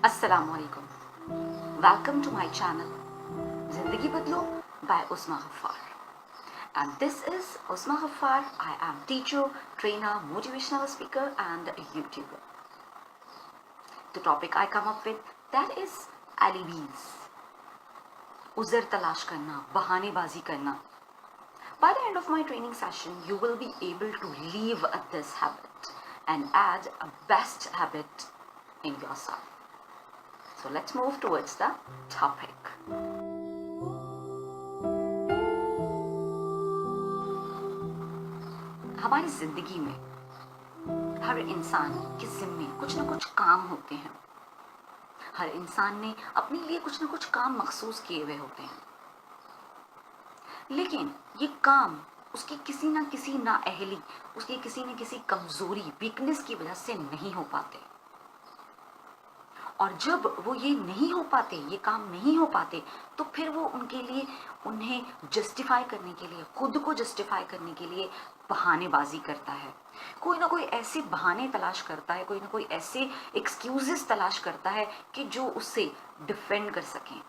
Assalamualaikum. Welcome to my channel Zindagi Badlo by Usma Ghaffar. And this is Usma Ghaffar. I am teacher, trainer, motivational speaker and a YouTuber. The topic I come up with, that is alibis. उज़र तलाश करना, बहानेबाजी करना. By the end of my training session, you will be able to leave this habit and add a best habit in yourself. So let's move towards the topic. हमारी जिंदगी में हर इंसान के जिम्मे कुछ ना कुछ काम होते हैं. हर इंसान ने अपने लिए कुछ ना कुछ काम मखसूस किए हुए होते हैं, लेकिन ये काम उसकी किसी ना किसी नाअहली, उसकी किसी न किसी कमजोरी, वीकनेस की वजह से नहीं हो पाते. और जब वो ये नहीं हो पाते, ये काम नहीं हो पाते, तो फिर वो उनके लिए, उन्हें जस्टिफाई करने के लिए, खुद को जस्टिफाई करने के लिए बहानेबाजी करता है. कोई ना कोई ऐसे बहाने तलाश करता है, कोई ना कोई ऐसे एक्सक्यूजेस तलाश करता है कि जो उससे डिफेंड कर सकें.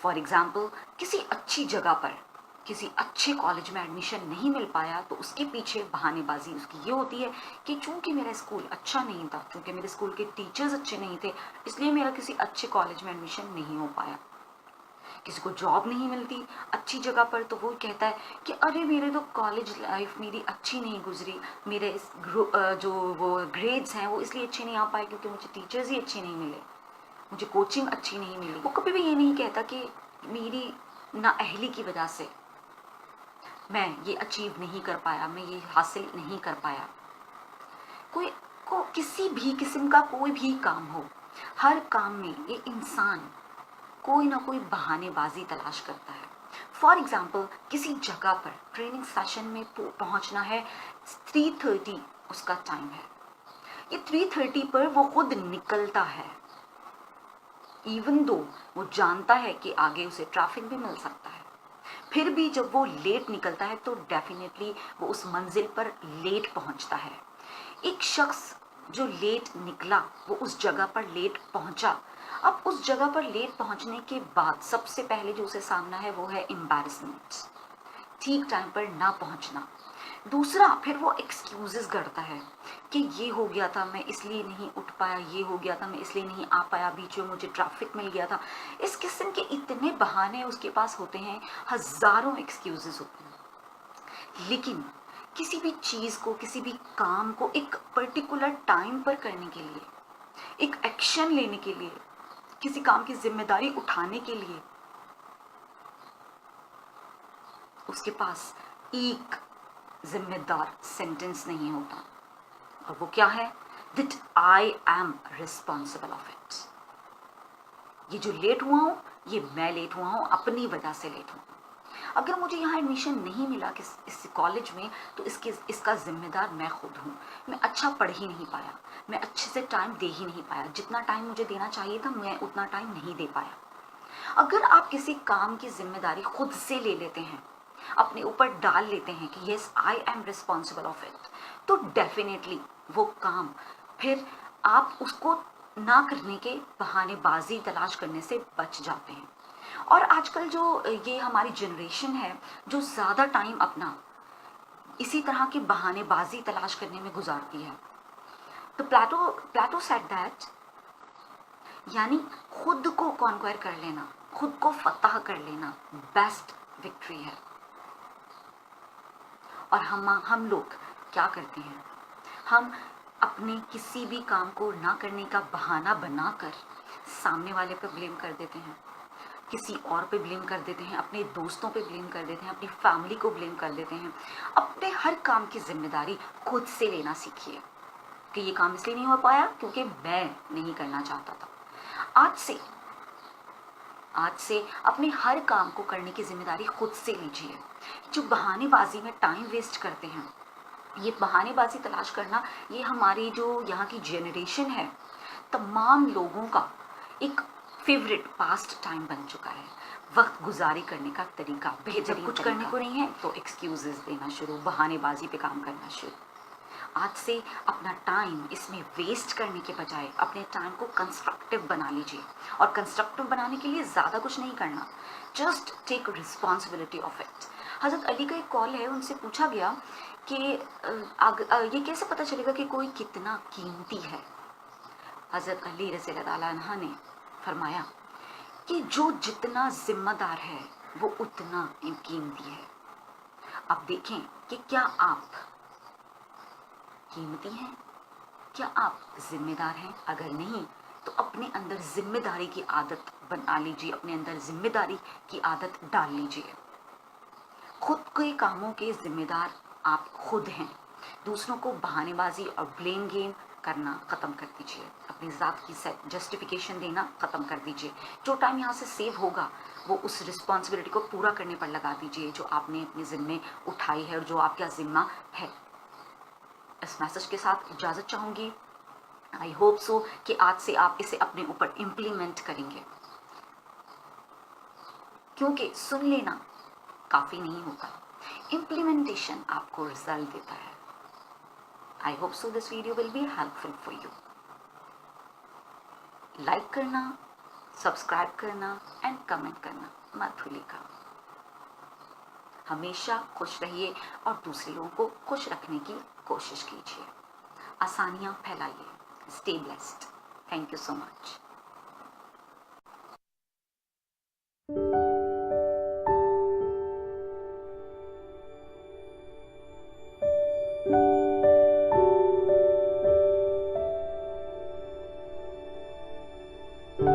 फॉर एग्जाम्पल, किसी अच्छी जगह पर, किसी अच्छे कॉलेज में एडमिशन नहीं मिल पाया, तो उसके पीछे बहानेबाजी उसकी ये होती है कि चूंकि मेरा स्कूल अच्छा नहीं था, चूंकि मेरे स्कूल के टीचर्स अच्छे नहीं थे, इसलिए मेरा किसी अच्छे कॉलेज में एडमिशन नहीं हो पाया. किसी को जॉब नहीं मिलती अच्छी जगह पर, तो वो कहता है कि अरे मेरे तो कॉलेज लाइफ मेरी अच्छी नहीं गुजरी, मेरे जो वो ग्रेड्स हैं वो इसलिए अच्छे नहीं आ पाए क्योंकि मुझे टीचर्स ही अच्छे नहीं मिले, मुझे कोचिंग अच्छी नहीं मिली. वो कभी भी ये नहीं कहता कि मेरी नाअहली की वजह से मैं ये अचीव नहीं कर पाया, मैं ये हासिल नहीं कर पाया. कोई को किसी भी किस्म का कोई भी काम हो, हर काम में ये इंसान कोई ना कोई बहानेबाजी तलाश करता है. फॉर एग्जाम्पल, किसी जगह पर ट्रेनिंग सेशन में पहुंचना है, 3:30 उसका टाइम है. ये 3:30 पर वो खुद निकलता है, इवन दो वो जानता है कि आगे उसे ट्रैफिक भी मिल सकता है. फिर भी जब वो लेट निकलता है तो डेफिनेटली वो उस मंजिल पर लेट पहुंचता है. एक शख्स जो लेट निकला, वो उस जगह पर लेट पहुंचा. अब उस जगह पर लेट पहुंचने के बाद सबसे पहले जो उसे सामना है वो है एम्बैरेसमेंट, ठीक टाइम पर ना पहुंचना. दूसरा, फिर वो एक्सक्यूजेस करता है कि ये हो गया था, मैं इसलिए नहीं उठ पाया, ये हो गया था, मैं इसलिए नहीं आ पाया, बीच में मुझे ट्रैफिक मिल गया था. इस किस्म के इतने बहाने उसके पास होते हैं, हजारों एक्सक्यूजेस होते हैं. लेकिन किसी भी चीज को, किसी भी काम को एक पर्टिकुलर टाइम पर करने के लिए, एक एक्शन लेने के लिए, किसी काम की जिम्मेदारी उठाने के लिए उसके पास एक जिम्मेदार सेंटेंस नहीं होता. और वो क्या है? That I am responsible of it. ये जो लेट हुआ हूं, ये मैं लेट हुआ हूं, अपनी वजह से लेट हुआ. अगर मुझे यहाँ एडमिशन नहीं मिला इस कॉलेज में, तो इसका जिम्मेदार मैं खुद हूँ. मैं अच्छा पढ़ ही नहीं पाया, मैं अच्छे से टाइम दे ही नहीं पाया, जितना टाइम मुझे देना चाहिए था मैं उतना टाइम नहीं दे पाया. अगर आप किसी काम की जिम्मेदारी खुद से ले लेते हैं, अपने ऊपर डाल लेते हैं कि yes I am responsible of it, तो डेफिनेटली वो काम फिर आप उसको ना करने के बहानेबाजी तलाश करने से बच जाते हैं. और आजकल जो ये हमारी जनरेशन है, जो ज़्यादा टाइम अपना इसी तरह की बहानेबाजी तलाश करने में गुजारती है. तो प्लेटो सेड दैट, यानी खुद को कॉन्क्वायर कर लेना, खुद को फतह कर लेना बेस्ट विक्ट्री है. और हम लोग क्या करते हैं? हम अपने किसी भी काम को ना करने का बहाना बनाकर सामने वाले पर ब्लेम कर देते हैं, किसी और पे ब्लेम कर देते हैं, अपने दोस्तों पे ब्लेम कर देते हैं, अपनी फैमिली को ब्लेम कर देते हैं. अपने हर काम की जिम्मेदारी खुद से लेना सीखिए कि ये काम इसलिए नहीं हो पाया क्योंकि मैं नहीं करना चाहता था. आज से अपने हर काम को करने की जिम्मेदारी खुद से लीजिए. जो बहानेबाजी में टाइम वेस्ट करते हैं, ये बहानेबाजी तलाश करना, ये हमारी जो यहाँ की जनरेशन है, तमाम लोगों का एक फेवरेट पास्ट टाइम बन चुका है. वक्त गुजारी करने का तरीका, बेहतरीन कुछ करने को नहीं है तो एक्सक्यूजेस देना शुरू, बहानेबाजी पे काम करना शुरू. आज से अपना टाइम इसमें वेस्ट करने के बजाय अपने टाइम को कंस्ट्रक्टिव बना लीजिए। और कंस्ट्रक्टिव बनाने के लिए ज़्यादा कुछ नहीं करना, just take responsibility of it. Hazrat Ali का एक कॉल है, उनसे पूछा गया कि ये कैसे पता चलेगा कि कोई कितना कीमती है। हज़रत अली रज़ी अल्लाह अन्हा ने फरमाया कि जो जितना जिम्मेदार है वो उतना कीमती है। अब देखें कि क्या आप कीमती हैं, क्या आप जिम्मेदार हैं? अगर नहीं तो अपने अंदर जिम्मेदारी की आदत बना लीजिए, अपने अंदर जिम्मेदारी की आदत डाल लीजिए। खुद के कामों के जिम्मेदार आप खुद हैं। दूसरों को बहानेबाजी और ब्लेम गेम करना ख़त्म कर दीजिए, अपनी ज़ात की जस्टिफिकेशन देना ख़त्म कर दीजिए। जो टाइम यहाँ से सेव होगा वो उस रिस्पॉन्सिबिलिटी को पूरा करने पर लगा दीजिए जो आपने अपने ज़िम्मे उठाई है और जो आपका ज़िम्मा है। इस मैसेज के साथ इजाज़त चाहूँगी। आई होप सो कि आज से आप इसे अपने ऊपर इम्प्लीमेंट करेंगे, क्योंकि सुन लेना काफ़ी नहीं होता, इम्प्लीमेंटेशन आपको रिजल्ट देता है। I hope so this video will be helpful for you. Like करना, सब्सक्राइब करना एंड कमेंट करना मत भूलिएगा। हमेशा खुश रहिए और दूसरे लोगों को खुश रखने की कोशिश कीजिए। आसानियाँ फैलाइए। Stay blessed. Thank you so much.